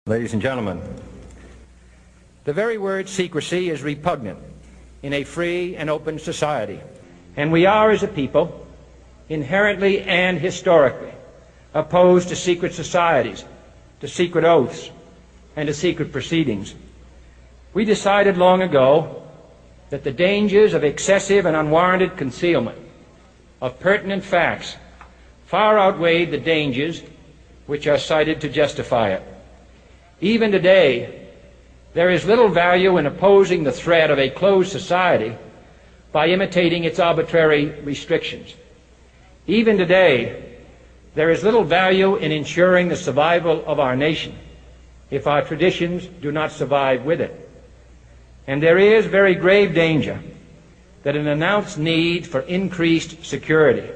Ladies and gentlemen, the very word secrecy is repugnant in a free and open society, and we are, as a people, inherently and historically opposed to secret societies, to secret oaths, and to secret proceedings. We decided long ago that the dangers of excessive and unwarranted concealment of pertinent facts far outweighed the dangers which are cited to justify it. Even today, there is little value in opposing the threat of a closed society by imitating its arbitrary restrictions. Even today, there is little value in ensuring the survival of our nation if our traditions do not survive with it. And there is very grave danger that an announced need for increased security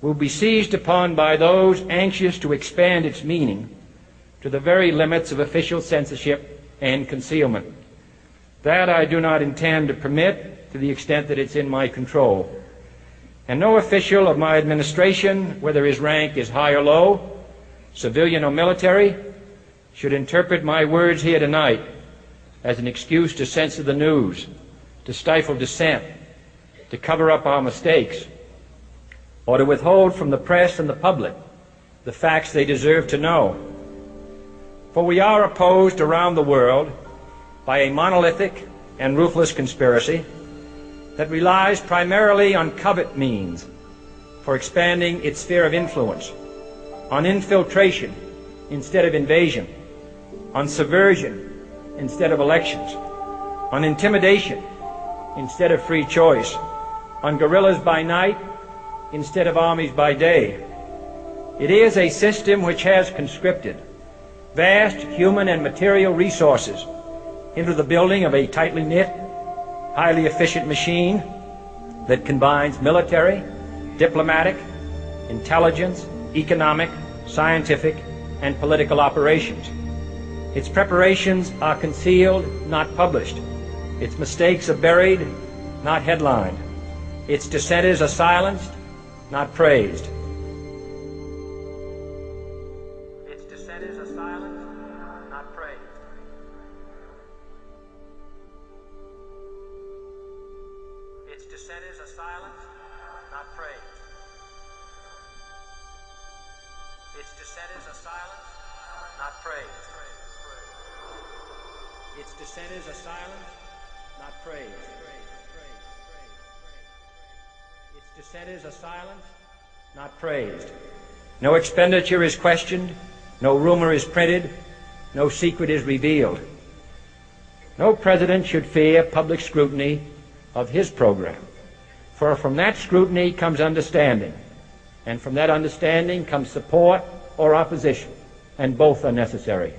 will be seized upon by those anxious to expand its meaning to the very limits of official censorship and concealment. That I do not intend to permit to the extent that it's in my control. And no official of my administration, whether his rank is high or low, civilian or military, should interpret my words here tonight as an excuse to censor the news, to stifle dissent, to cover up our mistakes, or to withhold from the press and the public the facts they deserve to know. For we are opposed around the world by a monolithic and ruthless conspiracy that relies primarily on covert means for expanding its sphere of influence, on infiltration instead of invasion, on subversion instead of elections, on intimidation instead of free choice, on guerrillas by night instead of armies by day. It is a system which has conscripted vast human and material resources into the building of a tightly knit, highly efficient machine that combines military, diplomatic, intelligence, economic, scientific, and political operations. Its preparations are concealed, not published. Its mistakes are buried, not headlined. Its dissenters are silenced, not praised. Dissenters are silenced, not praised. Its dissenters are silenced, not praised. Its dissenters are silenced, not praised. Its dissenters are silenced, not praised. No expenditure is questioned, no rumor is printed, no secret is revealed. No president should fear public scrutiny of his program. For from that scrutiny comes understanding, and from that understanding comes support or opposition, and both are necessary.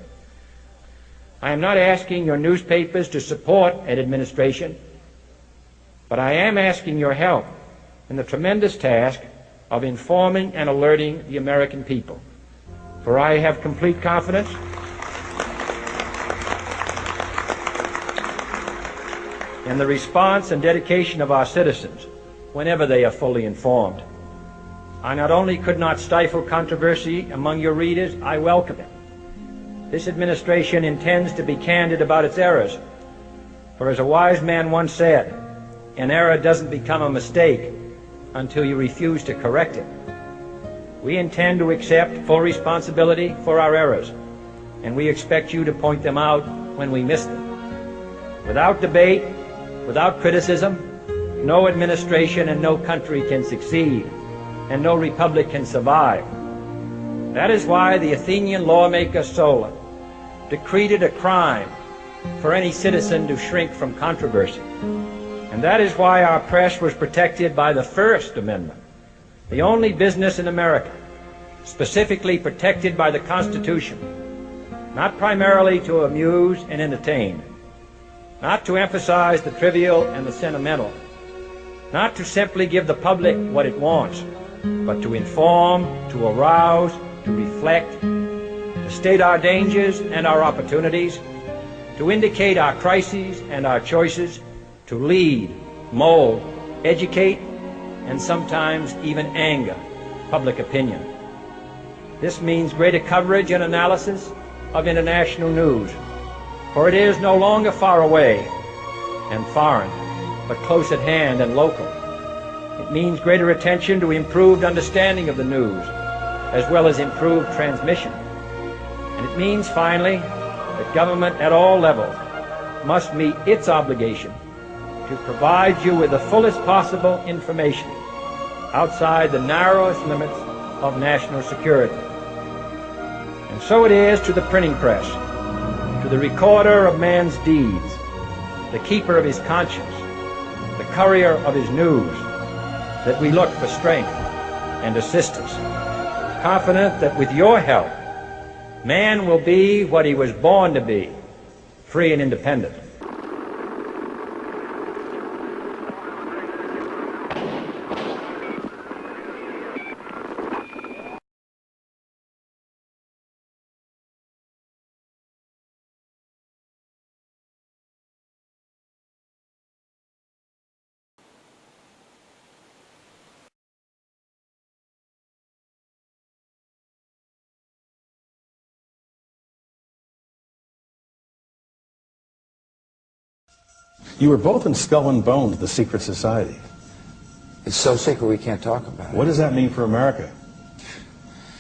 I am not asking your newspapers to support an administration, but I am asking your help in the tremendous task of informing and alerting the American people. For I have complete confidence in the response and dedication of our citizens whenever they are fully informed. I not only could not stifle controversy among your readers, I welcome it. This administration intends to be candid about its errors. For as a wise man once said, an error doesn't become a mistake until you refuse to correct it. We intend to accept full responsibility for our errors, and we expect you to point them out when we miss them. Without debate, without criticism, no administration and no country can succeed, and no republic can survive. That is why the Athenian lawmaker Solon decreed it a crime for any citizen to shrink from controversy. And that is why our press was protected by the First Amendment, the only business in America specifically protected by the Constitution, not primarily to amuse and entertain, not to emphasize the trivial and the sentimental, not to simply give the public what it wants, but to inform, to arouse, to reflect, to state our dangers and our opportunities, to indicate our crises and our choices, to lead, mold, educate, and sometimes even anger public opinion. This means greater coverage and analysis, of international news, for it is no longer far away and foreign, but close at hand and local. It means greater attention to improved understanding of the news, as well as improved transmission. And it means, finally, that government at all levels must meet its obligation to provide you with the fullest possible information outside the narrowest limits of national security. And so it is to the printing press, to the recorder of man's deeds, the keeper of his conscience, the courier of his news, that we look for strength and assistance, confident that with your help, man will be what he was born to be, free and independent. You were both in Skull and Bones, the secret society. It's so secret we can't talk about it. What does that mean for America?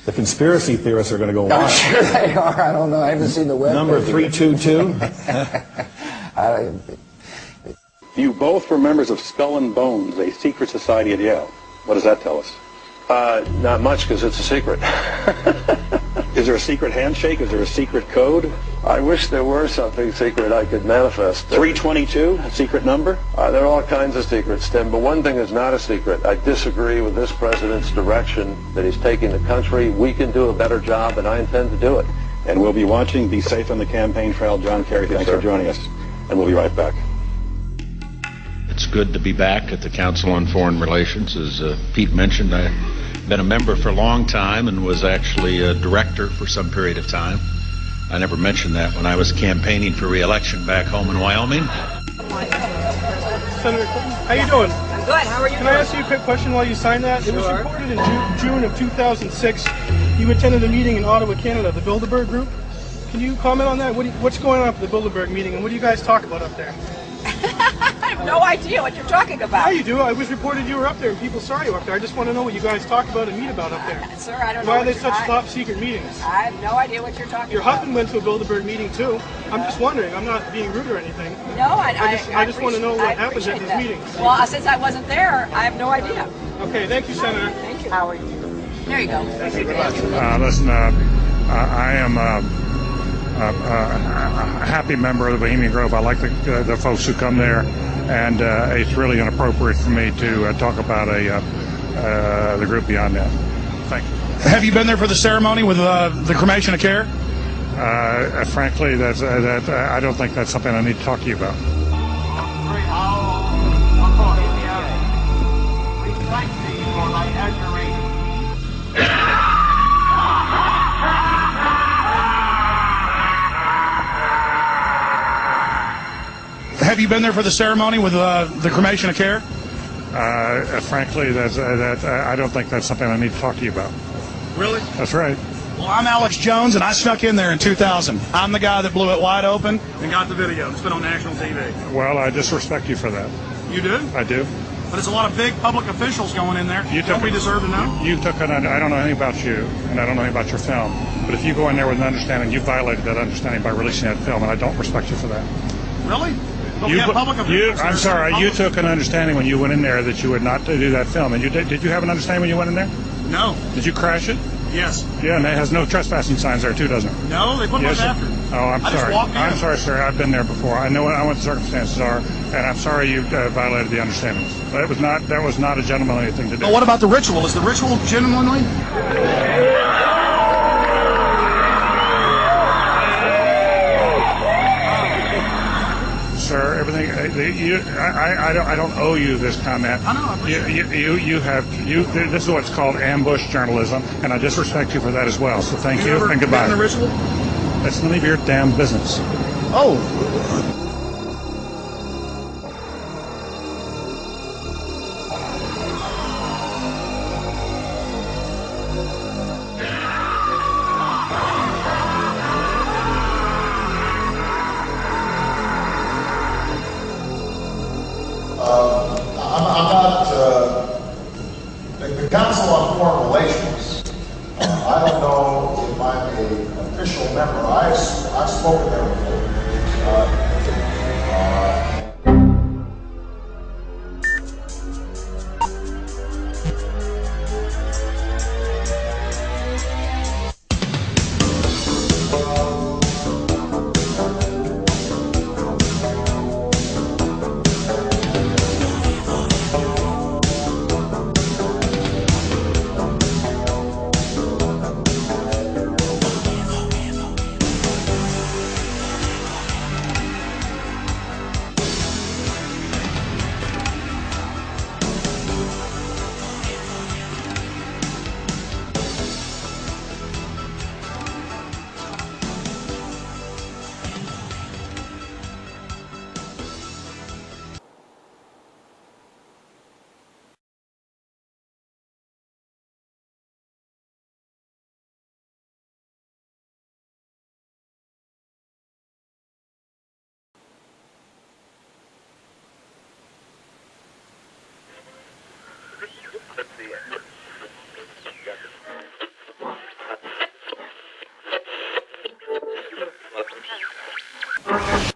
The conspiracy theorists are going to go I'm wild. sure they are. I don't know. I haven't seen the web. Number 322. You both were members of Skull and Bones, a secret society at Yale. What does that tell us? Not much, because it's a secret. Is there a secret handshake? Is there a secret code? I wish there were something secret I could manifest. 322, a secret number? There are all kinds of secrets, Tim, but one thing is not a secret. I disagree with this president's direction that he's taking the country. We can do a better job, and I intend to do it. And we'll be watching. Be safe on the campaign trail. John Kerry, thanks for joining us. And we'll be right back. It's good to be back at the Council on Foreign Relations. As Pete mentioned, I've been a member for a long time and was actually a director for some period of time. I never mentioned that when I was campaigning for re-election back home in Wyoming. Senator Clinton, how you doing? I'm good. How are you Can I ask you a quick question while you sign that? It was reported in June of 2006 you attended a meeting in Ottawa, Canada, the Bilderberg Group. Can you comment on that? What's going on at the Bilderberg meeting, and what do you guys talk about up there? I have no idea what you're talking about. Yeah, you do. It was reported you were up there, and people saw you up there. I just want to know what you guys talk about and meet about up there. Sir, I don't know. Why are they such top secret meetings? I have no idea what you're talking Your about. husband went to a Bilderberg meeting too. I'm just wondering. I'm not being rude or anything. No, I just want to know what happens at these meetings. Well, since I wasn't there, I have no idea. Okay, thank you, Senator. Thank you. How are you? There you go. Listen, I am a happy member of the Bohemian Grove. I like the folks who come there, and it's really inappropriate for me to talk about the group beyond that. Thank you. Have you been there for the ceremony with the cremation of care? Frankly, I don't think that's something I need to talk to you about. We thank thee for thy admiration. Have you been there for the ceremony with the cremation of care? Frankly, I don't think that's something I need to talk to you about. Really? That's right. Well, I'm Alex Jones, and I snuck in there in 2000. I'm the guy that blew it wide open and got the video. It's been on national TV. Well, I disrespect you for that. You do? I do. But there's a lot of big public officials going in there. Don't we deserve to know? I don't know anything about you, and I don't know anything about your film. But if you go in there with an understanding, you violated that understanding by releasing that film, and I don't respect you for that. Really? But we have public officials. I'm sorry, you took an understanding when you went in there that you would not do that film. And did you have an understanding when you went in there? No. Did you crash it? Yes. Yeah, and it has no trespassing signs there too, doesn't it? No, they put yes, one after. Oh, I'm sorry. I'm sorry, sir. I've been there before. I know what the circumstances are, and I'm sorry you violated the understandings. That was not a gentlemanly thing to do. But what about the ritual? Is the ritual gentlemanly? Sir, everything. I don't owe you this comment. I know. I appreciate it. This is what's called ambush journalism, and I disrespect you for that as well. So thank you and goodbye. Been in a ritual? That's none of your damn business. Oh. Foreign Relations. I don't know if I'm an official member. I've spoken there before.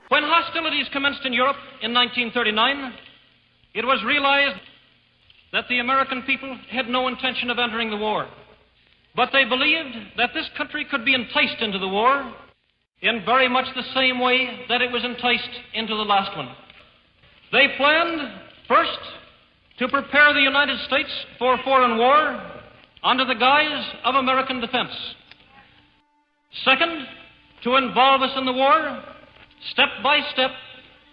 When hostilities commenced in Europe in 1939, it was realized that the American people had no intention of entering the war. But they believed that this country could be enticed into the war in very much the same way that it was enticed into the last one. They planned, first, to prepare the United States for foreign war under the guise of American defense. Second, to involve us in the war step by step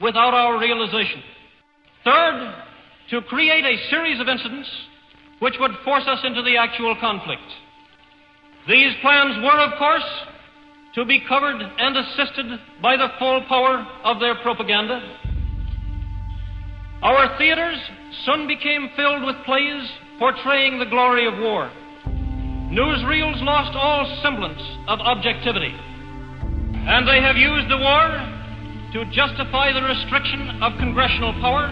without our realization. Third, to create a series of incidents which would force us into the actual conflict. These plans were, of course, to be covered and assisted by the full power of their propaganda. Our theaters soon became filled with plays portraying the glory of war. Newsreels lost all semblance of objectivity, and they have used the war to justify the restriction of congressional power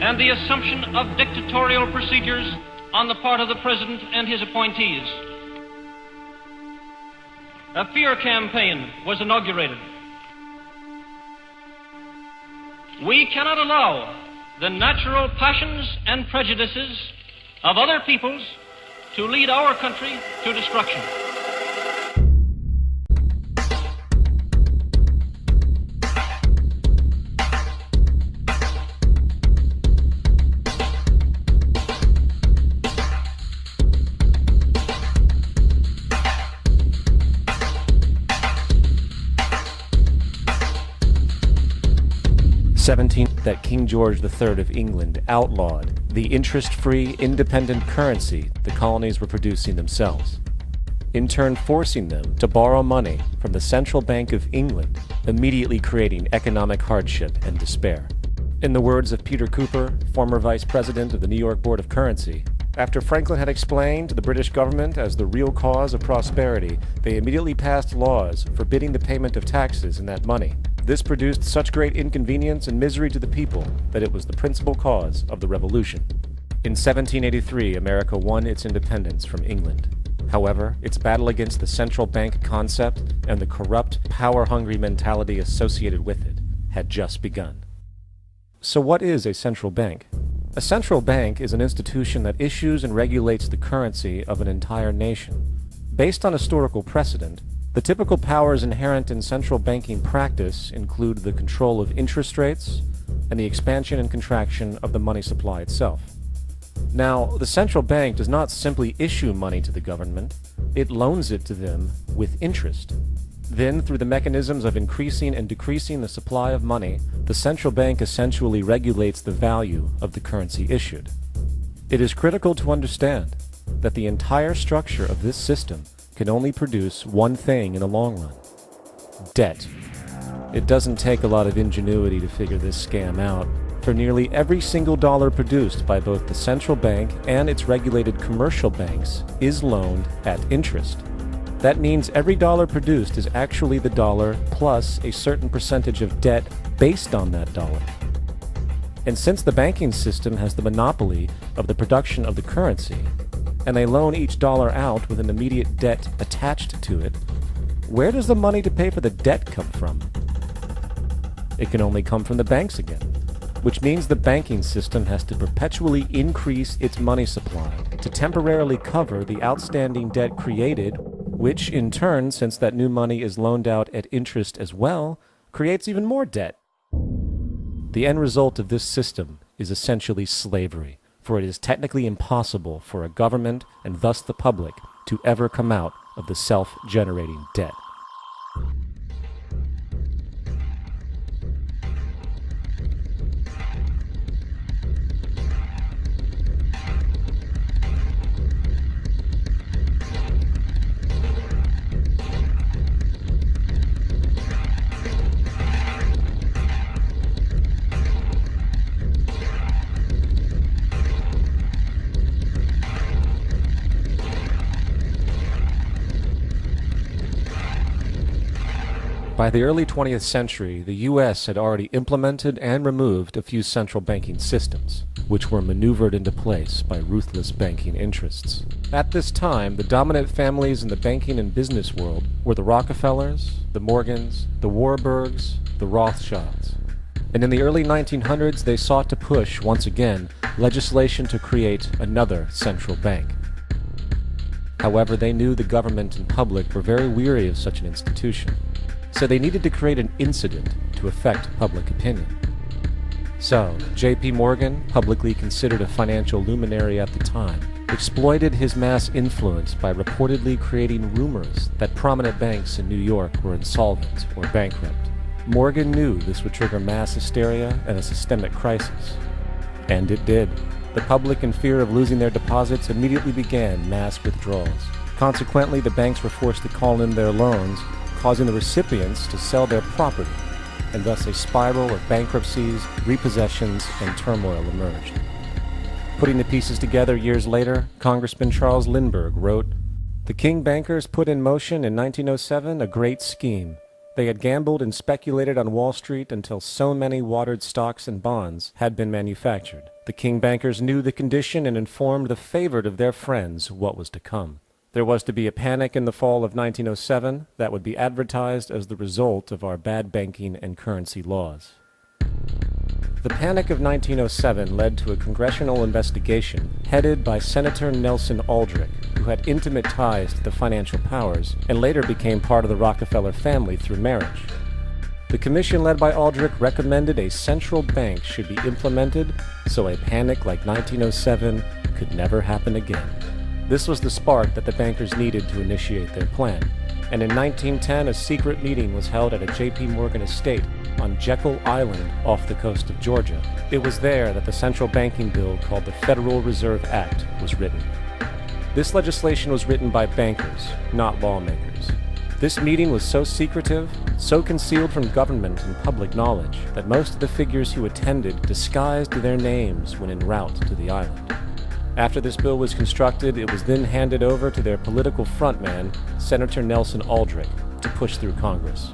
and the assumption of dictatorial procedures on the part of the President and his appointees. A fear campaign was inaugurated. We cannot allow the natural passions and prejudices of other peoples to lead our country to destruction. That King George III of England outlawed the interest-free, independent currency the colonies were producing themselves, in turn forcing them to borrow money from the Central Bank of England, immediately creating economic hardship and despair. In the words of Peter Cooper, former vice president of the New York Board of Currency, after Franklin had explained the British government as the real cause of prosperity, they immediately passed laws forbidding the payment of taxes in that money. This produced such great inconvenience and misery to the people that it was the principal cause of the Revolution. In 1783, America won its independence from England. However, its battle against the central bank concept and the corrupt, power-hungry mentality associated with it had just begun. So what is a central bank? A central bank is an institution that issues and regulates the currency of an entire nation. Based on historical precedent, the typical powers inherent in central banking practice include the control of interest rates and the expansion and contraction of the money supply itself. Now, the central bank does not simply issue money to the government, it loans it to them with interest. Then, through the mechanisms of increasing and decreasing the supply of money, the central bank essentially regulates the value of the currency issued. It is critical to understand that the entire structure of this system can only produce one thing in the long run: debt. It doesn't take a lot of ingenuity to figure this scam out, for nearly every single dollar produced by both the central bank and its regulated commercial banks is loaned at interest. That means every dollar produced is actually the dollar plus a certain percentage of debt based on that dollar. And since the banking system has the monopoly of the production of the currency, and they loan each dollar out with an immediate debt attached to it, where does the money to pay for the debt come from? It can only come from the banks again, which means the banking system has to perpetually increase its money supply to temporarily cover the outstanding debt created, which in turn, since that new money is loaned out at interest as well, creates even more debt. The end result of this system is essentially slavery, for it is technically impossible for a government, and thus the public, to ever come out of the self-generating debt. By the early 20th century, the U.S. had already implemented and removed a few central banking systems, which were maneuvered into place by ruthless banking interests. At this time, the dominant families in the banking and business world were the Rockefellers, the Morgans, the Warburgs, the Rothschilds. And in the early 1900s, they sought to push, once again, legislation to create another central bank. However, they knew the government and public were very weary of such an institution, so they needed to create an incident to affect public opinion. So, J.P. Morgan, publicly considered a financial luminary at the time, exploited his mass influence by reportedly creating rumors that prominent banks in New York were insolvent or bankrupt. Morgan knew this would trigger mass hysteria and a systemic crisis. And it did. The public, in fear of losing their deposits, immediately began mass withdrawals. Consequently, the banks were forced to call in their loans, causing the recipients to sell their property, and thus a spiral of bankruptcies, repossessions, and turmoil emerged. Putting the pieces together years later, Congressman Charles Lindbergh wrote, "The King bankers put in motion in 1907 a great scheme. They had gambled and speculated on Wall Street until so many watered stocks and bonds had been manufactured. The King bankers knew the condition and informed the favored of their friends what was to come. There was to be a panic in the fall of 1907 that would be advertised as the result of our bad banking and currency laws." The Panic of 1907 led to a congressional investigation headed by Senator Nelson Aldrich, who had intimate ties to the financial powers and later became part of the Rockefeller family through marriage. The commission led by Aldrich recommended a central bank should be implemented so a panic like 1907 could never happen again. This was the spark that the bankers needed to initiate their plan, and in 1910 a secret meeting was held at a J.P. Morgan estate on Jekyll Island off the coast of Georgia. It was there that the central banking bill called the Federal Reserve Act was written. This legislation was written by bankers, not lawmakers. This meeting was so secretive, so concealed from government and public knowledge, that most of the figures who attended disguised their names when en route to the island. After this bill was constructed, it was then handed over to their political frontman, Senator Nelson Aldrich, to push through Congress.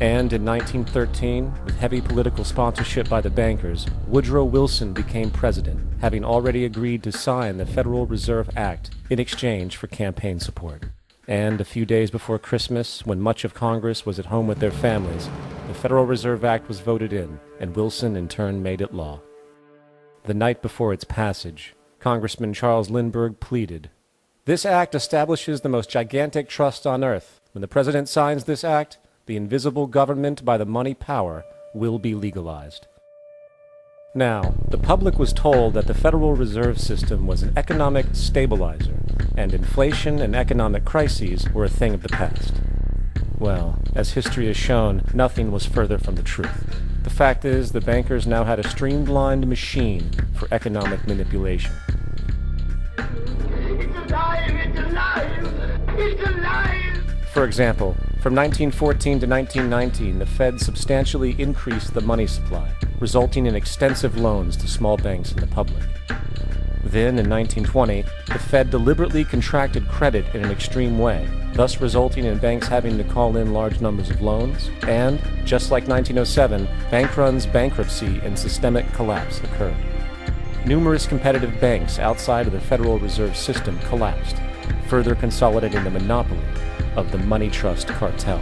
And in 1913, with heavy political sponsorship by the bankers, Woodrow Wilson became president, having already agreed to sign the Federal Reserve Act in exchange for campaign support. And a few days before Christmas, when much of Congress was at home with their families, the Federal Reserve Act was voted in, and Wilson in turn made it law. The night before its passage, Congressman Charles Lindbergh pleaded, "This act establishes the most gigantic trust on earth. When the President signs this act, the invisible government by the money power will be legalized." Now, the public was told that the Federal Reserve System was an economic stabilizer, and inflation and economic crises were a thing of the past. Well, as history has shown, nothing was further from the truth. The fact is, the bankers now had a streamlined machine for economic manipulation. It's alive! It's alive! It's alive! For example, from 1914 to 1919, the Fed substantially increased the money supply, resulting in extensive loans to small banks and the public. Then, in 1920, the Fed deliberately contracted credit in an extreme way, thus resulting in banks having to call in large numbers of loans, and, just like 1907, bank runs, bankruptcy, and systemic collapse occurred. numerous competitive banks outside of the Federal Reserve System collapsed, further consolidating the monopoly of the money trust cartel.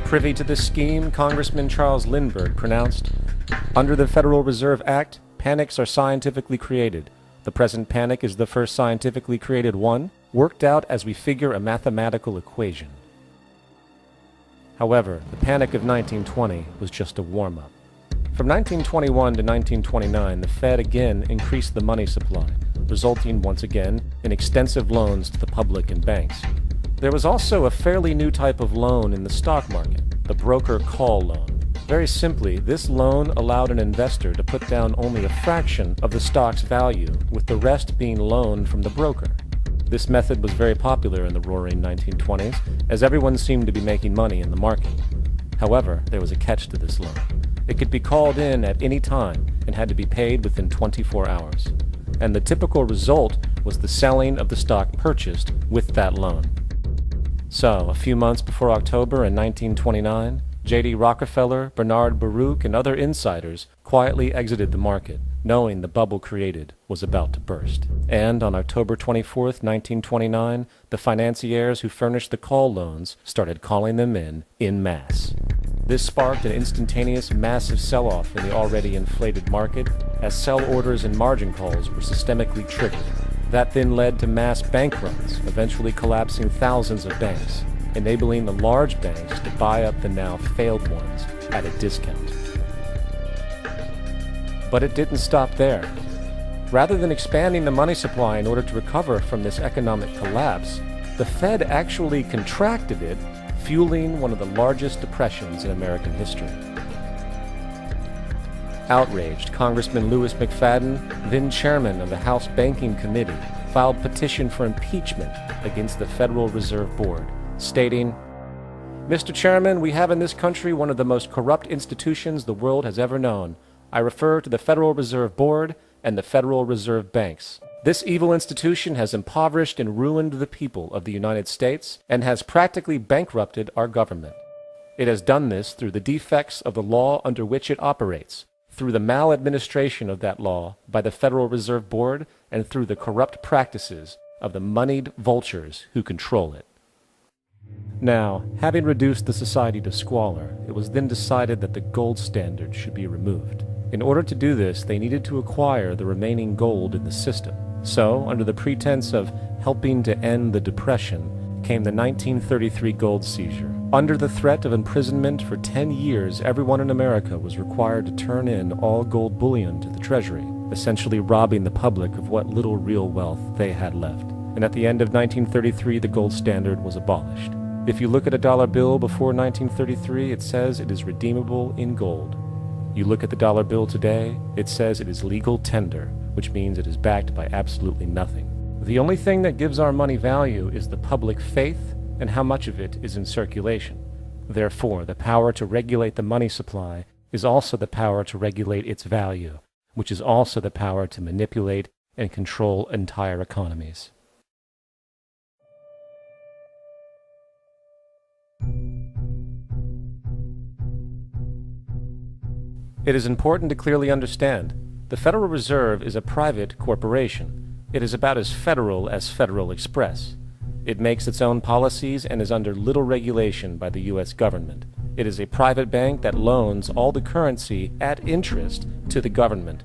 Privy to this scheme, Congressman Charles Lindbergh pronounced, "Under the Federal Reserve Act, panics are scientifically created. The present panic is the first scientifically created one, worked out as we figure a mathematical equation." However, the panic of 1920 was just a warm-up. From 1921 to 1929, the Fed again increased the money supply, resulting once again in extensive loans to the public and banks. There was also a fairly new type of loan in the stock market, the broker call loan. Very simply, this loan allowed an investor to put down only a fraction of the stock's value, with the rest being loaned from the broker. This method was very popular in the roaring 1920s, as everyone seemed to be making money in the market. However, there was a catch to this loan. It could be called in at any time and had to be paid within 24 hours. And the typical result was the selling of the stock purchased with that loan. So, a few months before October in 1929, J.D. Rockefeller, Bernard Baruch, and other insiders quietly exited the market, knowing the bubble created was about to burst. And on October 24th, 1929, the financiers who furnished the call loans started calling them in masse. This sparked an instantaneous massive sell-off in the already inflated market, as sell orders and margin calls were systemically triggered. That then led to mass bank runs, eventually collapsing thousands of banks, enabling the large banks to buy up the now failed ones at a discount. But it didn't stop there. Rather than expanding the money supply in order to recover from this economic collapse, the Fed actually contracted it, fueling one of the largest depressions in American history. Outraged, Congressman Louis McFadden, then chairman of the House Banking Committee, filed petition for impeachment against the Federal Reserve Board, stating, "Mr. Chairman, we have in this country one of the most corrupt institutions the world has ever known. I refer to the Federal Reserve Board and the Federal Reserve Banks. This evil institution has impoverished and ruined the people of the United States and has practically bankrupted our government. It has done this through the defects of the law under which it operates, through the maladministration of that law by the Federal Reserve Board, and through the corrupt practices of the moneyed vultures who control it." Now, having reduced the society to squalor, it was then decided that the gold standard should be removed. In order to do this, they needed to acquire the remaining gold in the system. So, under the pretense of helping to end the Depression, came the 1933 gold seizure. Under the threat of imprisonment for 10 years, everyone in America was required to turn in all gold bullion to the Treasury, essentially robbing the public of what little real wealth they had left. And at the end of 1933, the gold standard was abolished. If you look at a dollar bill before 1933, it says it is redeemable in gold. You look at the dollar bill today, it says it is legal tender, which means it is backed by absolutely nothing. The only thing that gives our money value is the public faith and how much of it is in circulation. Therefore, the power to regulate the money supply is also the power to regulate its value, which is also the power to manipulate and control entire economies. It is important to clearly understand, the Federal Reserve is a private corporation. It is about as federal as Federal Express. It makes its own policies and is under little regulation by the U.S. government. It is a private bank that loans all the currency at interest to the government,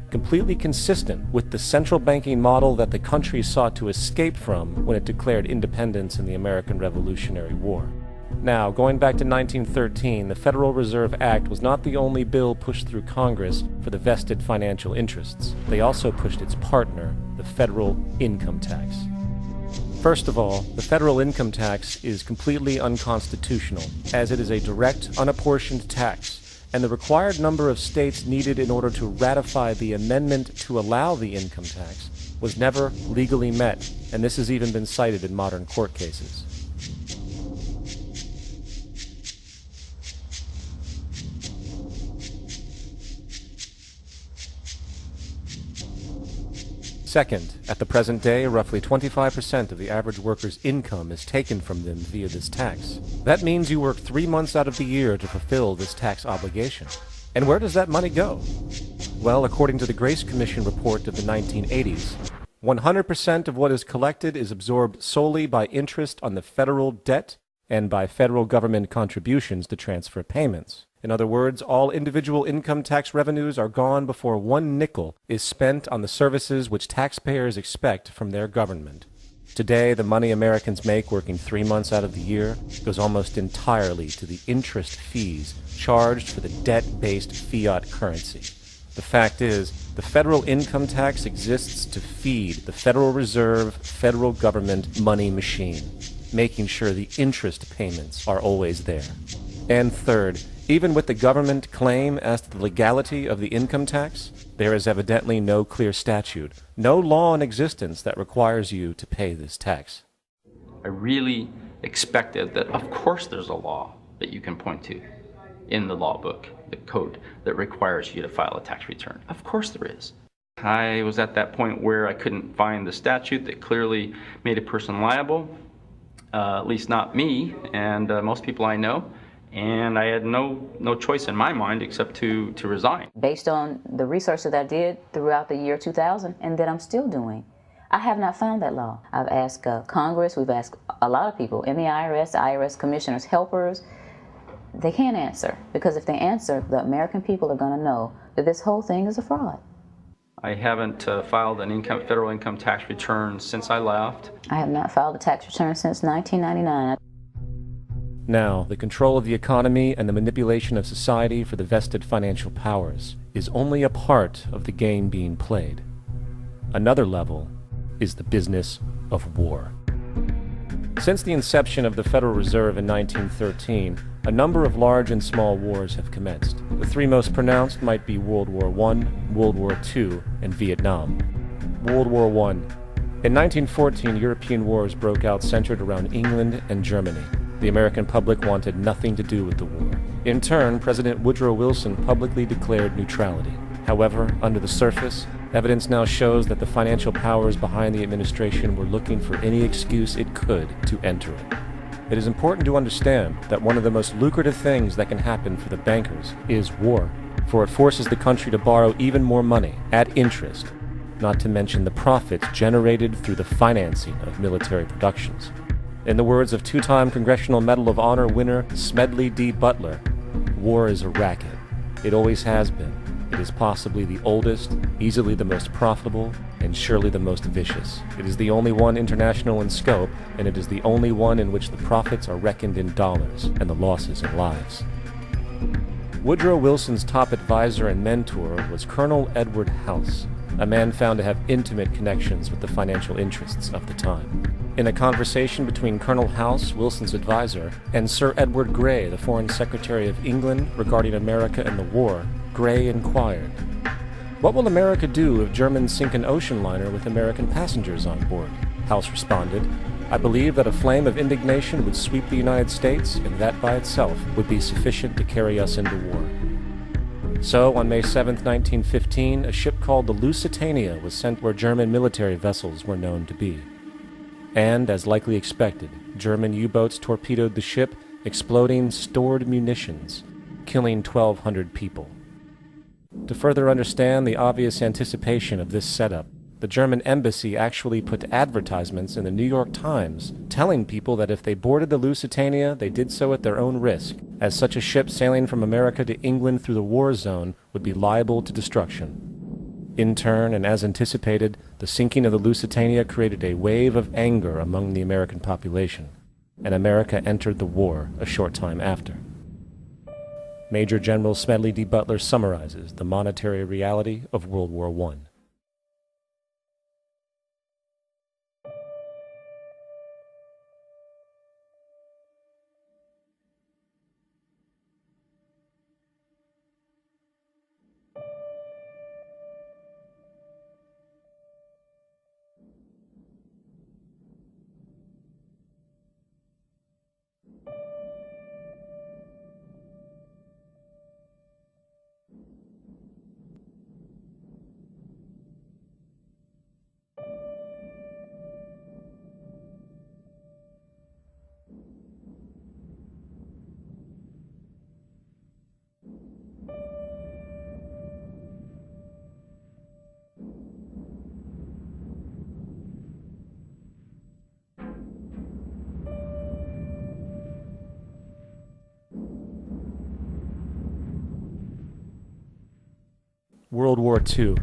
completely consistent with the central banking model that the country sought to escape from when it declared independence in the American Revolutionary War. Now, going back to 1913, the Federal Reserve Act was not the only bill pushed through Congress for the vested financial interests. They also pushed its partner, the federal income tax. First of all, the federal income tax is completely unconstitutional, as it is a direct, unapportioned tax, and the required number of states needed in order to ratify the amendment to allow the income tax was never legally met, and this has even been cited in modern court cases. Second, at the present day, roughly 25% of the average worker's income is taken from them via this tax. That means you work 3 months out of the year to fulfill this tax obligation. And where does that money go? Well, according to the Grace Commission report of the 1980s, 100% of what is collected is absorbed solely by interest on the federal debt and by federal government contributions to transfer payments. In other words, all individual income tax revenues are gone before one nickel is spent on the services which taxpayers expect from their government. Today, the money Americans make working 3 months out of the year goes almost entirely to the interest fees charged for the debt-based fiat currency. The fact is, the federal income tax exists to feed the Federal Reserve federal government money machine, making sure the interest payments are always there. And third, even with the government claim as to the legality of the income tax, there is evidently no clear statute, no law in existence that requires you to pay this tax. I really expected that, of course, there's a law that you can point to in the law book, the code, that requires you to file a tax return. Of course there is. I was at that point where I couldn't find the statute that clearly made a person liable, at least not me and most people I know. And I had no choice in my mind except to resign. Based on the research that I did throughout the year 2000 and that I'm still doing, I have not found that law. I've asked Congress, we've asked a lot of people in the IRS commissioners, helpers. They can't answer, because if they answer, the American people are going to know that this whole thing is a fraud. I haven't filed an federal income tax return since I left. I have not filed a tax return since 1999. Now, the control of the economy and the manipulation of society for the vested financial powers is only a part of the game being played. Another level is the business of war. Since the inception of the Federal Reserve in 1913, a number of large and small wars have commenced. The three most pronounced might be World War I, World War II, and Vietnam. World War I. In 1914, European wars broke out centered around England and Germany. The American public wanted nothing to do with the war. In turn, President Woodrow Wilson publicly declared neutrality. However, under the surface, evidence now shows that the financial powers behind the administration were looking for any excuse it could to enter it. It is important to understand that one of the most lucrative things that can happen for the bankers is war, for it forces the country to borrow even more money at interest, not to mention the profits generated through the financing of military productions. In the words of two-time Congressional Medal of Honor winner Smedley D. Butler, war is a racket. It always has been. It is possibly the oldest, easily the most profitable, and surely the most vicious. It is the only one international in scope, and it is the only one in which the profits are reckoned in dollars and the losses in lives. Woodrow Wilson's top advisor and mentor was Colonel Edward House, a man found to have intimate connections with the financial interests of the time. In a conversation between Colonel House, Wilson's advisor, and Sir Edward Grey, the Foreign Secretary of England, regarding America and the war, Grey inquired, "What will America do if Germans sink an ocean liner with American passengers on board?" House responded, "I believe that a flame of indignation would sweep the United States, and that by itself would be sufficient to carry us into war." So, on May 7, 1915, a ship called the Lusitania was sent where German military vessels were known to be. And, as likely expected, German U-boats torpedoed the ship, exploding stored munitions, killing 1,200 people. To further understand the obvious anticipation of this setup, the German embassy actually put advertisements in the New York Times telling people that if they boarded the Lusitania, they did so at their own risk, as such a ship sailing from America to England through the war zone would be liable to destruction. In turn, and as anticipated, the sinking of the Lusitania created a wave of anger among the American population, and America entered the war a short time after. Major General Smedley D. Butler summarizes the monetary reality of World War I. World War II.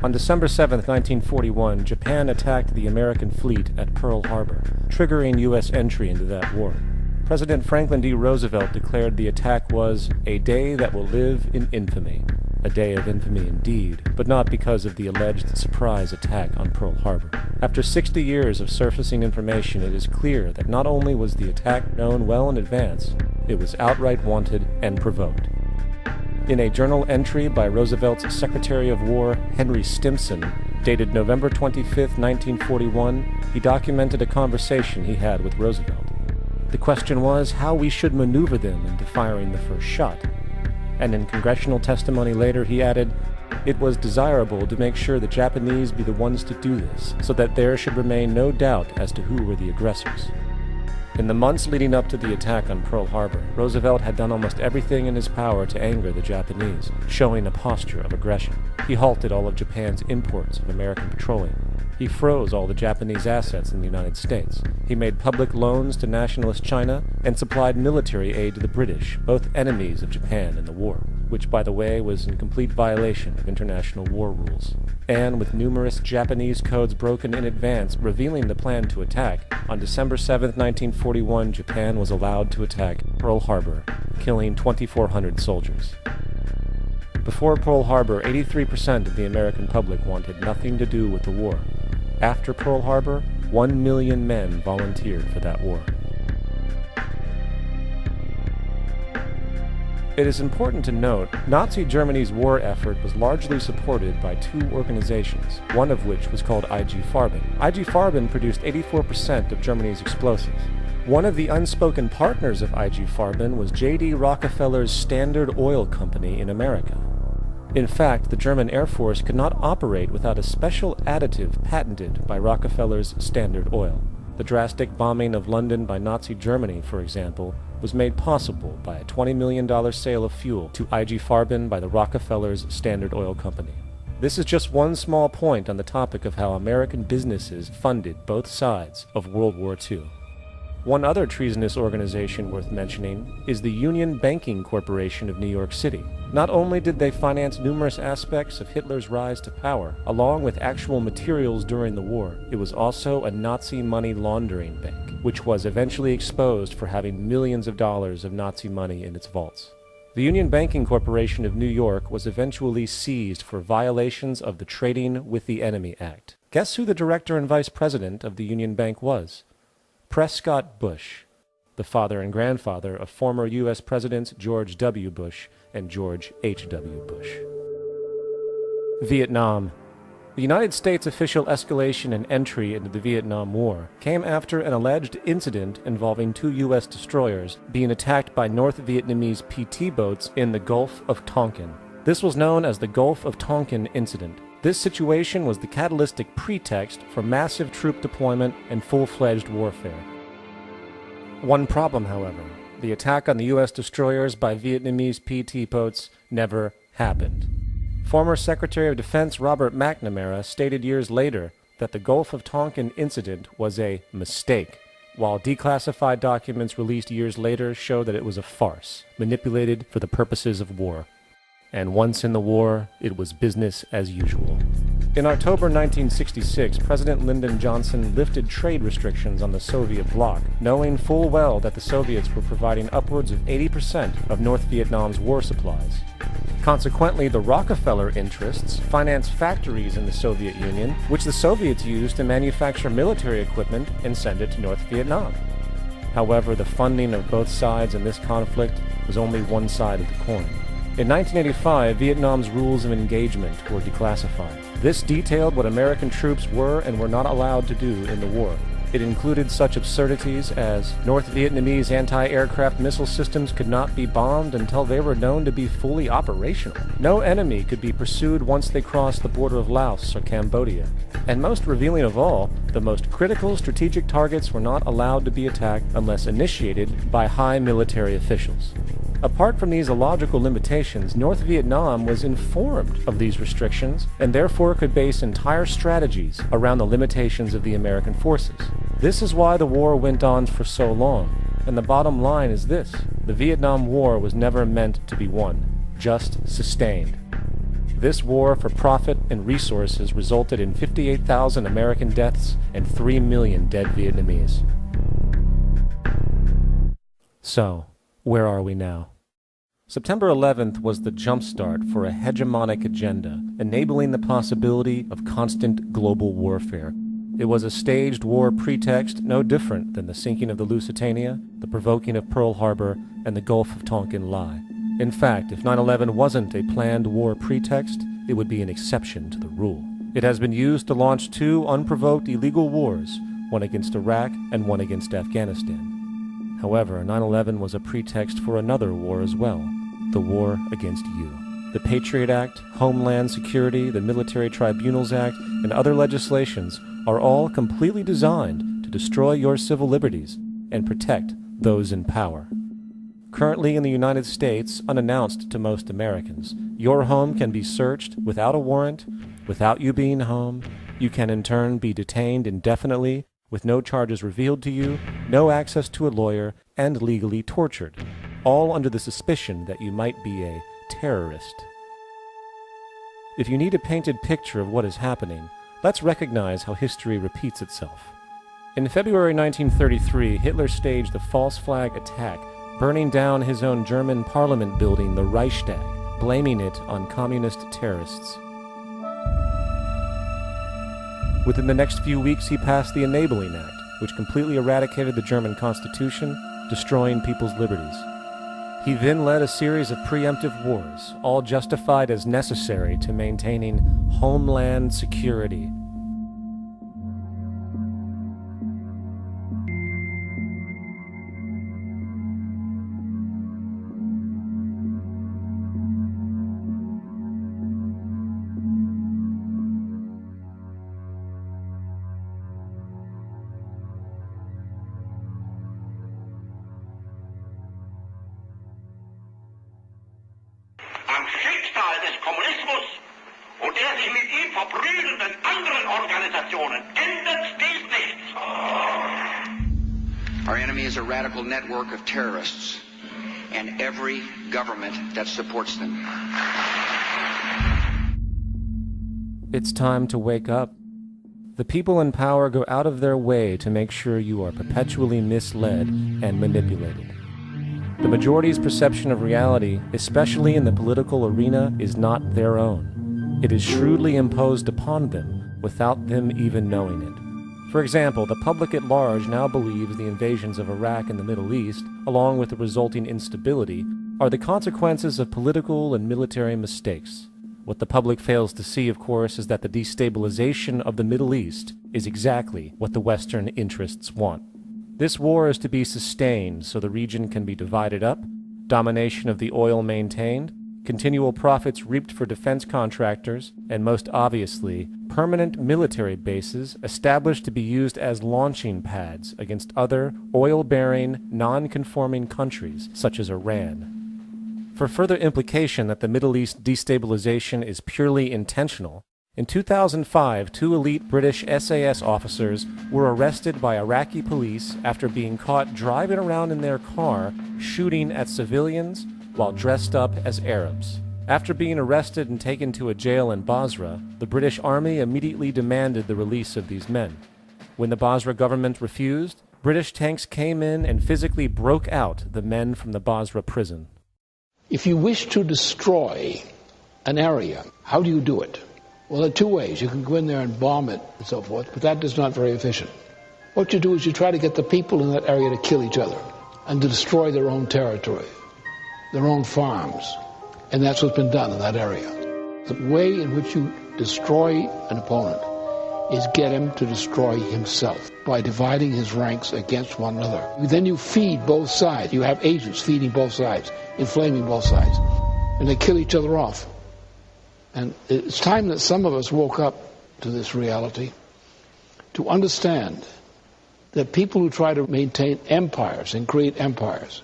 On December 7, 1941, Japan attacked the American fleet at Pearl Harbor, triggering U.S. entry into that war. President Franklin D. Roosevelt declared the attack was a day that will live in infamy. A day of infamy indeed, but not because of the alleged surprise attack on Pearl Harbor. After 60 years of surfacing information, it is clear that not only was the attack known well in advance, it was outright wanted and provoked. In a journal entry by Roosevelt's Secretary of War, Henry Stimson, dated November 25, 1941, he documented a conversation he had with Roosevelt. The question was how we should maneuver them into firing the first shot. And in congressional testimony later, he added, "It was desirable to make sure the Japanese be the ones to do this, so that there should remain no doubt as to who were the aggressors." In the months leading up to the attack on Pearl Harbor, Roosevelt had done almost everything in his power to anger the Japanese, showing a posture of aggression. He halted all of Japan's imports of American petroleum. He froze all the Japanese assets in the United States. He made public loans to nationalist China and supplied military aid to the British, both enemies of Japan in the war, which, by the way, was in complete violation of international war rules. And with numerous Japanese codes broken in advance revealing the plan to attack, on December 7, 1941, Japan was allowed to attack Pearl Harbor, killing 2,400 soldiers. Before Pearl Harbor, 83% of the American public wanted nothing to do with the war. After Pearl Harbor, 1 million men volunteered for that war. It is important to note, Nazi Germany's war effort was largely supported by two organizations, one of which was called IG Farben. IG Farben produced 84% of Germany's explosives. One of the unspoken partners of IG Farben was J.D. Rockefeller's Standard Oil Company in America. In fact, the German Air Force could not operate without a special additive patented by Rockefeller's Standard Oil. The drastic bombing of London by Nazi Germany, for example, was made possible by a $20 million sale of fuel to IG Farben by the Rockefeller's Standard Oil Company. This is just one small point on the topic of how American businesses funded both sides of World War II. One other treasonous organization worth mentioning is the Union Banking Corporation of New York City. Not only did they finance numerous aspects of Hitler's rise to power, along with actual materials during the war, it was also a Nazi money laundering bank, which was eventually exposed for having millions of dollars of Nazi money in its vaults. The Union Banking Corporation of New York was eventually seized for violations of the Trading with the Enemy Act. Guess who the director and vice president of the Union Bank was? Prescott Bush, the father and grandfather of former U.S. Presidents George W. Bush and George H.W. Bush. Vietnam. The United States' official escalation and entry into the Vietnam War came after an alleged incident involving two U.S. destroyers being attacked by North Vietnamese PT boats in the Gulf of Tonkin. This was known as the Gulf of Tonkin Incident. This situation was the catalytic pretext for massive troop deployment and full-fledged warfare. One problem, however, the attack on the U.S. destroyers by Vietnamese PT boats never happened. Former Secretary of Defense Robert McNamara stated years later that the Gulf of Tonkin incident was a mistake, while declassified documents released years later show that it was a farce, manipulated for the purposes of war. And once in the war, it was business as usual. In October 1966, President Lyndon Johnson lifted trade restrictions on the Soviet bloc, knowing full well that the Soviets were providing upwards of 80% of North Vietnam's war supplies. Consequently, the Rockefeller interests financed factories in the Soviet Union, which the Soviets used to manufacture military equipment and send it to North Vietnam. However, the funding of both sides in this conflict was only one side of the coin. In 1985, Vietnam's rules of engagement were declassified. This detailed what American troops were and were not allowed to do in the war. It included such absurdities as North Vietnamese anti-aircraft missile systems could not be bombed until they were known to be fully operational. No enemy could be pursued once they crossed the border of Laos or Cambodia. And most revealing of all, the most critical strategic targets were not allowed to be attacked unless initiated by high military officials. Apart from these illogical limitations, North Vietnam was informed of these restrictions and therefore could base entire strategies around the limitations of the American forces. This is why the war went on for so long, and the bottom line is this: the Vietnam War was never meant to be won, just sustained. This war for profit and resources resulted in 58,000 American deaths and 3 million dead Vietnamese. So, where are we now? September 11th was the jumpstart for a hegemonic agenda, enabling the possibility of constant global warfare. It was a staged war pretext no different than the sinking of the Lusitania, the provoking of Pearl Harbor, and the Gulf of Tonkin lie. In fact, if 9/11 wasn't a planned war pretext, it would be an exception to the rule. It has been used to launch 2 unprovoked illegal wars, one against Iraq and one against Afghanistan. However, 9/11 was a pretext for another war as well, the war against you. The Patriot Act, Homeland Security, the Military Tribunals Act, and other legislations are all completely designed to destroy your civil liberties and protect those in power. Currently in the United States, unannounced to most Americans, your home can be searched without a warrant, without you being home. You can in turn be detained indefinitely, with no charges revealed to you, no access to a lawyer, and legally tortured, all under the suspicion that you might be a terrorist. If you need a painted picture of what is happening, let's recognize how history repeats itself. In February 1933, Hitler staged a false flag attack, burning down his own German parliament building, the Reichstag, blaming it on communist terrorists. Within the next few weeks, he passed the Enabling Act, which completely eradicated the German Constitution, destroying people's liberties. He then led a series of preemptive wars, all justified as necessary to maintaining homeland security. Am Schicksal des Kommunismus und der sich mit ihm verbrüdernden anderen Organisationen ändert dies nichts. Our enemy is a radical network of terrorists and every government that supports them. It's time to wake up. The people in power go out of their way to make sure you are perpetually misled and manipulated. The majority's perception of reality, especially in the political arena, is not their own. It is shrewdly imposed upon them without them even knowing it. For example, the public at large now believes the invasions of Iraq and the Middle East, along with the resulting instability, are the consequences of political and military mistakes. What the public fails to see, of course, is that the destabilization of the Middle East is exactly what the Western interests want. This war is to be sustained so the region can be divided up, domination of the oil maintained, continual profits reaped for defense contractors, and most obviously, permanent military bases established to be used as launching pads against other oil-bearing, non-conforming countries such as Iran. For further implication that the Middle East destabilization is purely intentional, in 2005, 2 elite British SAS officers were arrested by Iraqi police after being caught driving around in their car shooting at civilians while dressed up as Arabs. After being arrested and taken to a jail in Basra, the British Army immediately demanded the release of these men. When the Basra government refused, British tanks came in and physically broke out the men from the Basra prison. If you wish to destroy an area, how do you do it? Well, there are 2 ways. You can go in there and bomb it and so forth, but that is not very efficient. What you do is you try to get the people in that area to kill each other and to destroy their own territory, their own farms. And that's what's been done in that area. The way in which you destroy an opponent is get him to destroy himself by dividing his ranks against one another. Then you feed both sides. You have agents feeding both sides, inflaming both sides, and they kill each other off. And it's time that some of us woke up to this reality, to understand that people who try to maintain empires and create empires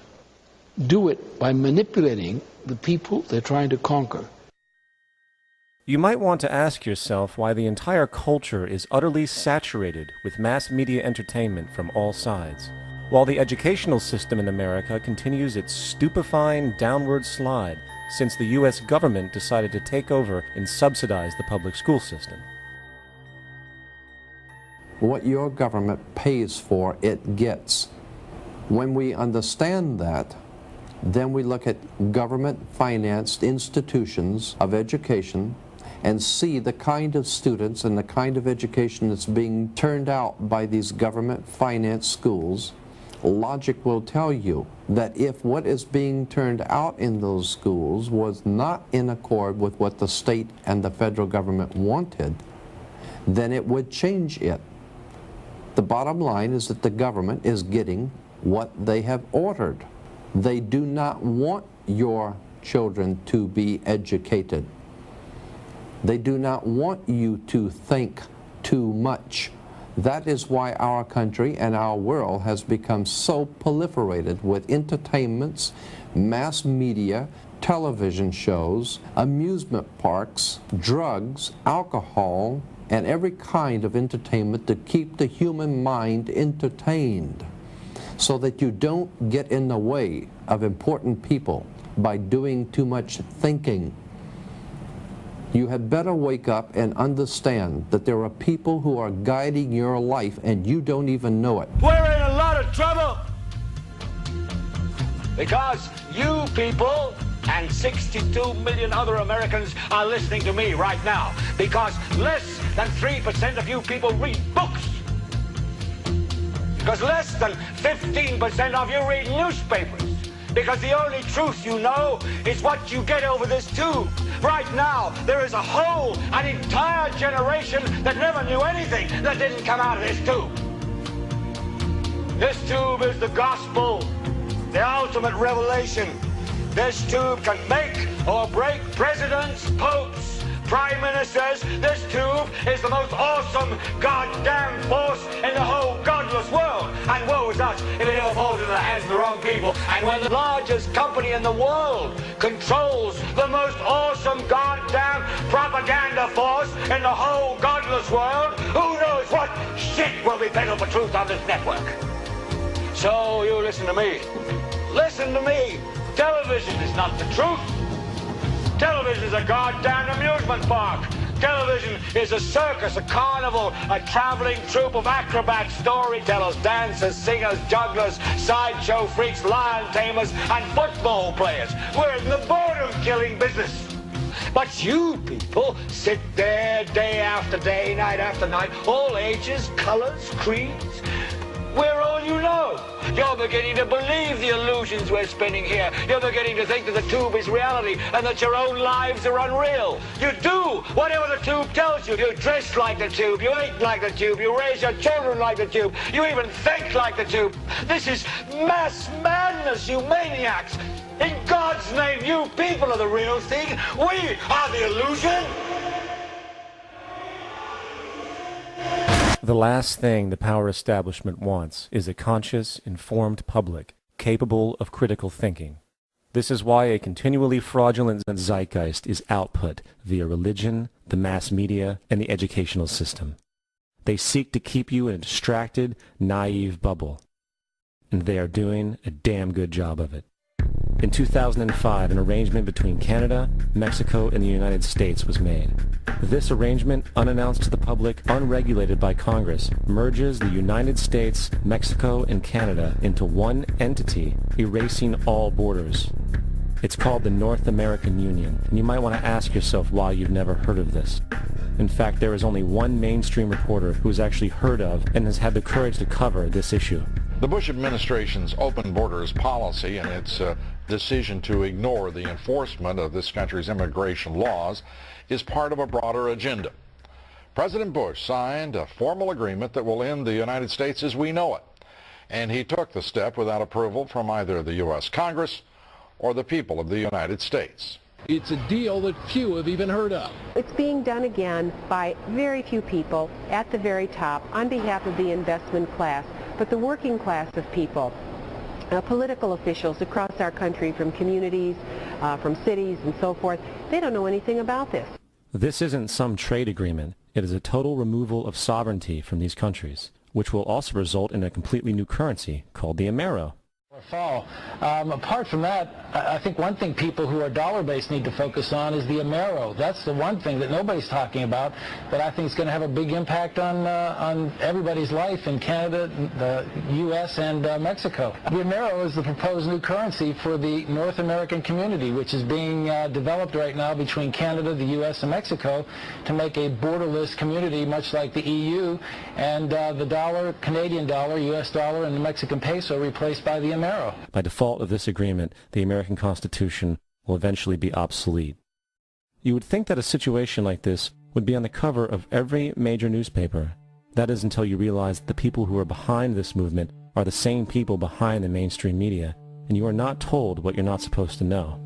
do it by manipulating the people they're trying to conquer. You might want to ask yourself why the entire culture is utterly saturated with mass media entertainment from all sides, while the educational system in America continues its stupefying downward slide since the U.S. government decided to take over and subsidize the public school system. What your government pays for, it gets. When we understand that, then we look at government-financed institutions of education and see the kind of students and the kind of education that's being turned out by these government-financed schools. Logic will tell you that if what is being turned out in those schools was not in accord with what the state and the federal government wanted, then it would change it. The bottom line is that the government is getting what they have ordered. They do not want your children to be educated. They do not want you to think too much. That is why our country and our world has become so proliferated with entertainments, mass media, television shows, amusement parks, drugs, alcohol, and every kind of entertainment to keep the human mind entertained, so that you don't get in the way of important people by doing too much thinking. You had better wake up and understand that there are people who are guiding your life and you don't even know it. We're in a lot of trouble because you people and 62 million other Americans are listening to me right now, because less than 3% of you people read books. Because less than 15% of you read newspapers. Because the only truth you know is what you get over this tube. Right now, there is an entire generation that never knew anything that didn't come out of this tube. This tube is the gospel, the ultimate revelation. This tube can make or break presidents, popes, prime ministers. This tube is the most awesome goddamn force in the whole godless world. And woe is us if it ever falls into the hands of the wrong people. And when the largest company in the world controls the most awesome goddamn propaganda force in the whole godless world, who knows what shit will be peddled for truth on this network. So you listen to me. Listen to me. Television is not the truth. Television is a goddamn amusement park. Television is a circus, a carnival, a traveling troupe of acrobats, storytellers, dancers, singers, jugglers, sideshow freaks, lion tamers, and football players. We're in the boredom-killing business. But you people sit there day after day, night after night, all ages, colors, creeds. We're all you know. You're beginning to believe the illusions we're spinning here. You're beginning to think that the tube is reality and that your own lives are unreal. You do whatever the tube tells you. You dress like the tube. You eat like the tube. You raise your children like the tube. You even think like the tube. This is mass madness, you maniacs. In God's name, you people are the real thing. We are the illusion. The last thing the power establishment wants is a conscious, informed public, capable of critical thinking. This is why a continually fraudulent zeitgeist is output via religion, the mass media, and the educational system. They seek to keep you in a distracted, naive bubble. And they are doing a damn good job of it. In 2005, an arrangement between Canada, Mexico, and the United States was made. This arrangement, unannounced to the public, unregulated by Congress, merges the United States, Mexico, and Canada into one entity, erasing all borders. It's called the North American Union, and you might want to ask yourself why you've never heard of this. In fact, there is only one mainstream reporter who has actually heard of and has had the courage to cover this issue. The Bush administration's open borders policy and its decision to ignore the enforcement of this country's immigration laws is part of a broader agenda. President Bush signed a formal agreement that will end the United States as we know it, and he took the step without approval from either the U.S. Congress or the people of the United States. It's a deal that few have even heard of. It's being done again by very few people at the very top on behalf of the investment class, but the working class of people, political officials across our country, from communities, from cities and so forth, they don't know anything about this. This isn't some trade agreement. It is a total removal of sovereignty from these countries, which will also result in a completely new currency called the Amero. fall. Apart from that, I think one thing people who are dollar-based need to focus on is the Amero. That's the one thing that nobody's talking about that I think is going to have a big impact on everybody's life in Canada, the U.S., and Mexico. The Amero is the proposed new currency for the North American community, which is being developed right now between Canada, the U.S., and Mexico to make a borderless community, much like the EU, and the dollar, Canadian dollar, U.S. dollar, and the Mexican peso replaced by the Amero. By default of this agreement, the American Constitution will eventually be obsolete. You would think that a situation like this would be on the cover of every major newspaper. That is until you realize that the people who are behind this movement are the same people behind the mainstream media, and you are not told what you're not supposed to know.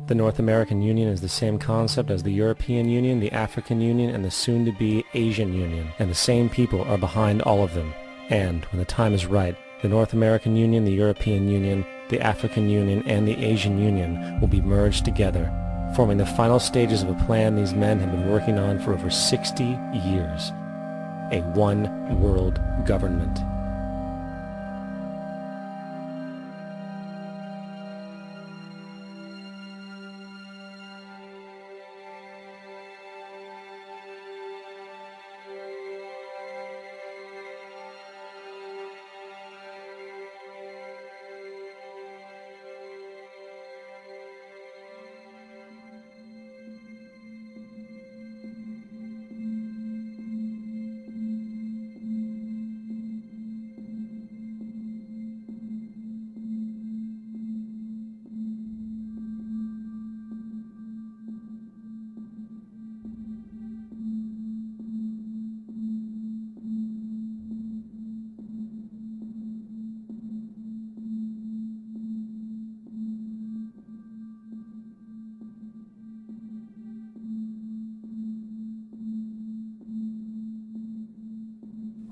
The North American Union is the same concept as the European Union, the African Union, and the soon-to-be Asian Union, and the same people are behind all of them. And, when the time is right, the North American Union, the European Union, the African Union, and the Asian Union will be merged together, forming the final stages of a plan these men have been working on for over 60 years. A one-world government.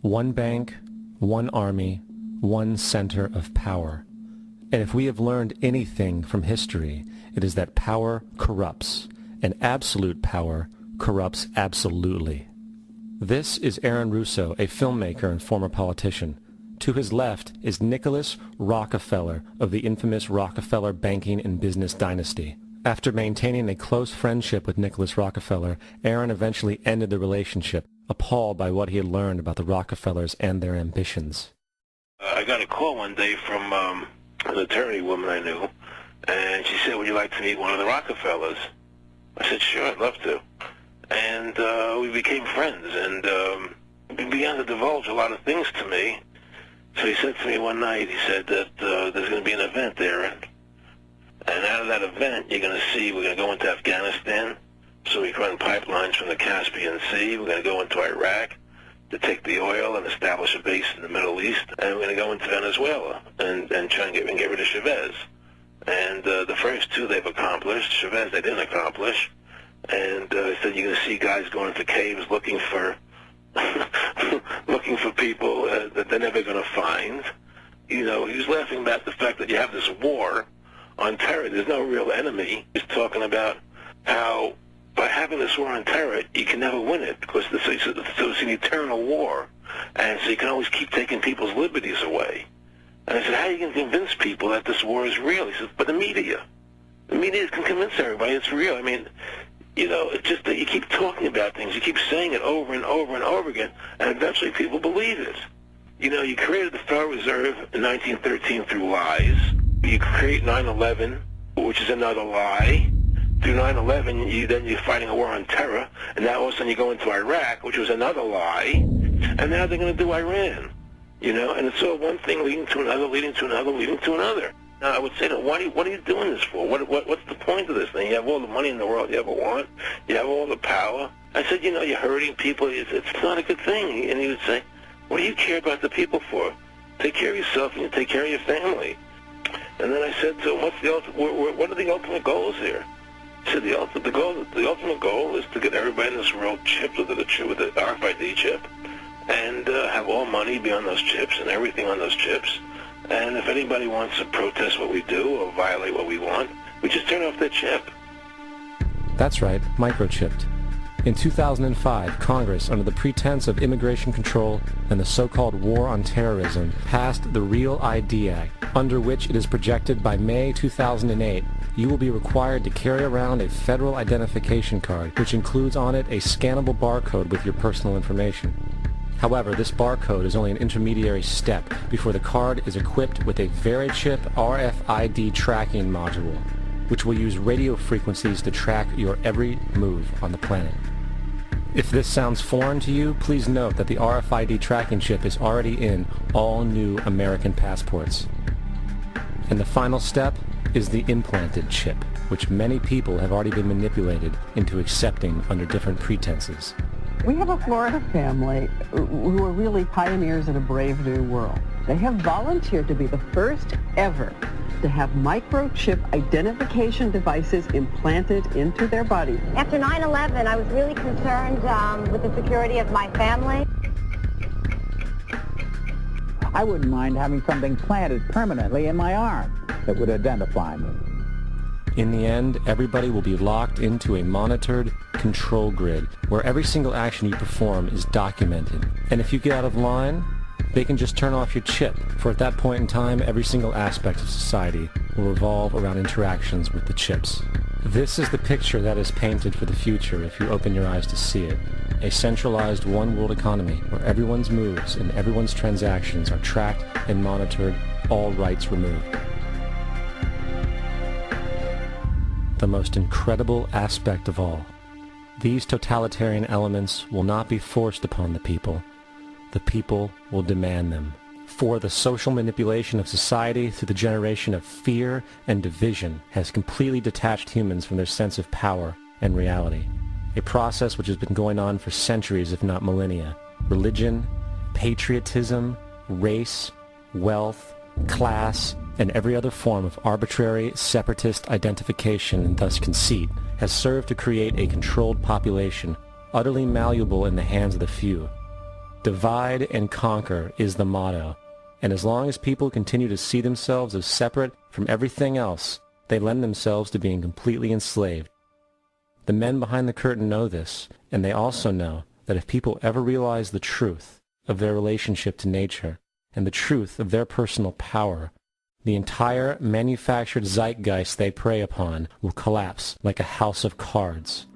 One bank, one army, one center of power. And if we have learned anything from history, it is that power corrupts, and absolute power corrupts absolutely. This is Aaron Russo, a filmmaker and former politician. To his left is Nicholas Rockefeller of the infamous Rockefeller banking and business dynasty. After maintaining a close friendship with Nicholas Rockefeller, Aaron eventually ended the relationship, appalled by what he had learned about the Rockefellers and their ambitions. I got a call one day from an attorney woman I knew, and she said, would you like to meet one of the Rockefellers? I said, sure, I'd love to. And we became friends, and he began to divulge a lot of things to me. So he said to me one night, he said that there's going to be an event there, and out of that event, you're going to see, we're going to go into Afghanistan, so we can run pipelines from the Caspian Sea. We're going to go into Iraq to take the oil and establish a base in the Middle East. And we're going to go into Venezuela and try and get rid of Chavez. And the first two they've accomplished. Chavez they didn't accomplish. And he said you're going to see guys going into caves looking for looking for people that they're never going to find. You know, he was laughing about the fact that you have this war on terror. There's no real enemy. He's talking about how by having this war on terror, you can never win it because it's an eternal war, and so you can always keep taking people's liberties away. And I said, how are you going to convince people that this war is real? He said, but the media can convince everybody it's real. I mean, you know, it's just that you keep talking about things, you keep saying it over and over and over again, and eventually people believe it. You know, you created the Federal Reserve in 1913 through lies. You create 9/11, which is another lie. Through 9/11, then you're fighting a war on terror, and now all of a sudden you go into Iraq, which was another lie, and now they're going to do Iran, you know, and it's all one thing leading to another, leading to another, leading to another. Now, I would say to them, what are you doing this for? What's the point of this thing? You have all the money in the world you ever want. You have all the power. I said, you know, you're hurting people. It's not a good thing. And he would say, what do you care about the people for? Take care of yourself and you take care of your family. And then I said to him, what are the ultimate goals here? He said the ultimate goal is to get everybody in this world chipped with the RFID chip, and have all money be on those chips and everything on those chips. And if anybody wants to protest what we do or violate what we want, we just turn off their chip. That's right, microchipped. In 2005, Congress, under the pretense of immigration control and the so-called War on Terrorism, passed the REAL ID Act, under which it is projected by May 2008 you will be required to carry around a federal identification card, which includes on it a scannable barcode with your personal information. However, this barcode is only an intermediary step before the card is equipped with a VeriChip RFID tracking module, which will use radio frequencies to track your every move on the planet. If this sounds foreign to you, please note that the RFID tracking chip is already in all new American passports. And the final step is the implanted chip, which many people have already been manipulated into accepting under different pretenses. We have a Florida family who are really pioneers in a brave new world. They have volunteered to be the first ever to have microchip identification devices implanted into their bodies. After 9/11, I was really concerned with the security of my family. I wouldn't mind having something planted permanently in my arm that would identify me. In the end, everybody will be locked into a monitored control grid where every single action you perform is documented. And if you get out of line, they can just turn off your chip, for at that point in time, every single aspect of society will revolve around interactions with the chips. This is the picture that is painted for the future if you open your eyes to see it. A centralized one-world economy where everyone's moves and everyone's transactions are tracked and monitored, all rights removed. The most incredible aspect of all, these totalitarian elements will not be forced upon the people. The people will demand them. For the social manipulation of society through the generation of fear and division has completely detached humans from their sense of power and reality. A process which has been going on for centuries, if not millennia. Religion, patriotism, race, wealth, class, and every other form of arbitrary, separatist identification and thus conceit has served to create a controlled population, utterly malleable in the hands of the few. Divide and conquer is the motto, and as long as people continue to see themselves as separate from everything else, they lend themselves to being completely enslaved. The men behind the curtain know this, and they also know that if people ever realize the truth of their relationship to nature and the truth of their personal power, the entire manufactured zeitgeist they prey upon will collapse like a house of cards.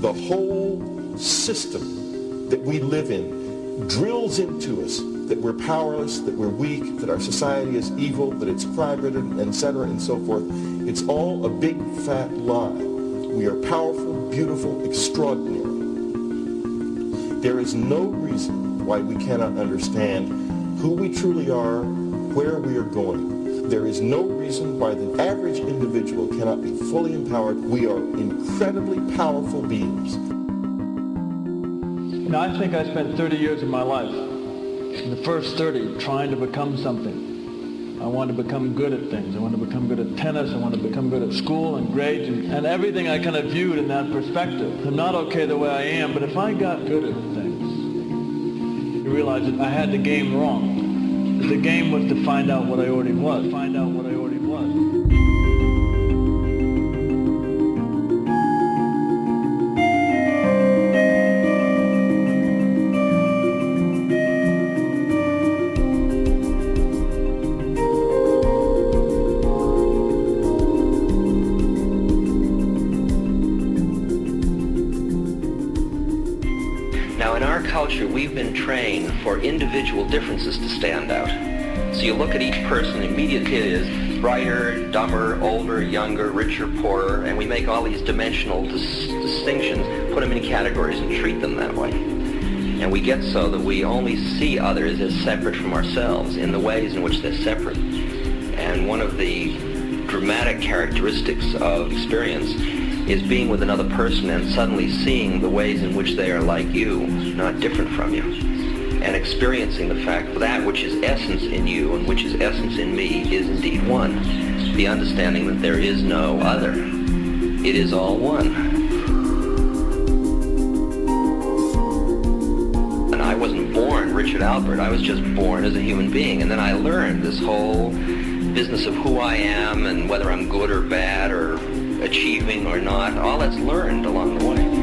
The whole system that we live in drills into us that we're powerless, that we're weak, that our society is evil, that it's crime-ridden, etc., and so forth. It's all a big, fat lie. We are powerful, beautiful, extraordinary. There is no reason why we cannot understand who we truly are, where we are going. There is no reason why the average individual cannot be fully empowered. We are incredibly powerful beings. You know, I think I spent 30 years of my life, in the first 30, trying to become something. I wanted to become good at things. I wanted to become good at tennis. I wanted to become good at school and grades and everything I kind of viewed in that perspective. I'm not okay the way I am, but if I got good at things, you realize that I had the game wrong. The game was to find out what I already was. Find out what I already was. Now, in our culture, we've been trained for individual differences to stand out. So you look at each person, immediately it is brighter, dumber, older, younger, richer, poorer, and we make all these dimensional distinctions, put them in categories and treat them that way. And we get so that we only see others as separate from ourselves in the ways in which they're separate. And one of the dramatic characteristics of experience is being with another person and suddenly seeing the ways in which they are like you, not different from you, and experiencing the fact that that which is essence in you and which is essence in me is indeed one. The understanding that there is no other. It is all one. And I wasn't born born Richard Alpert. I was just born as a human being. And then I learned this whole business of who I am and whether I'm good or bad or achieving or not. All that's learned along the way.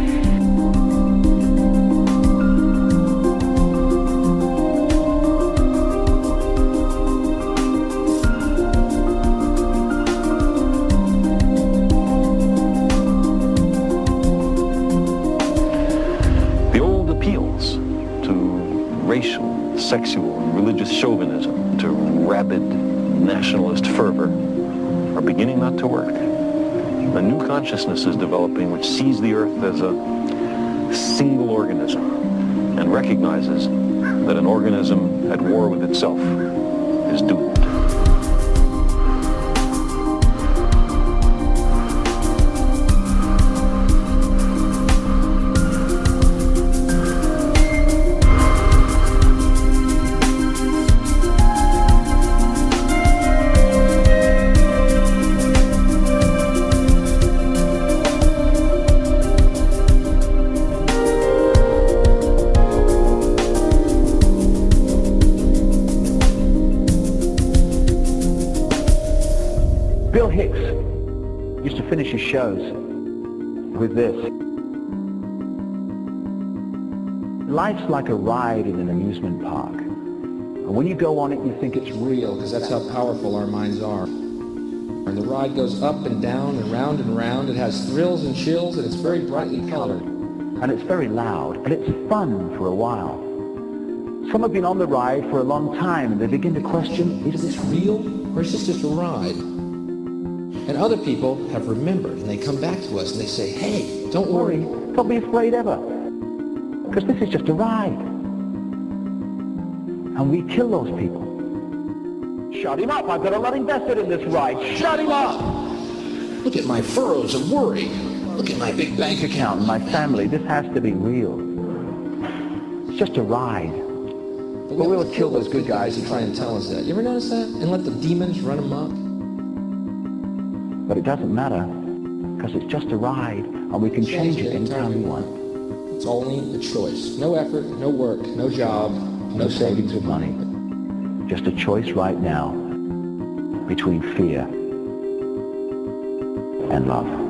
Racial, sexual, and religious chauvinism to rabid nationalist fervor are beginning not to work. A new consciousness is developing which sees the earth as a single organism and recognizes that an organism at war with itself is doomed. Bill Hicks used to finish his shows with this. Life's like a ride in an amusement park. And when you go on it, you think it's real, because that's how powerful our minds are. And the ride goes up and down and round and round. It has thrills and chills, and it's very brightly colored. And it's very loud, and it's fun for a while. Some have been on the ride for a long time, and they begin to question, is this real, or is this just a ride? And other people have remembered, and they come back to us and they say, hey, don't worry, don't be afraid ever, because this is just a ride. And we kill those people. Shut him up, I've got a lot invested in this ride. Shut him up! Look at my furrows of worry. Look at my big bank account and my family. This has to be real. It's just a ride. But we'll kill those good guys who try and tell us that. You ever notice that? And let the demons run amok? But it doesn't matter, because it's just a ride, and we can change it anytime we want. It's only a choice. No effort, no work, no job, no savings of money. Just a choice right now between fear and love.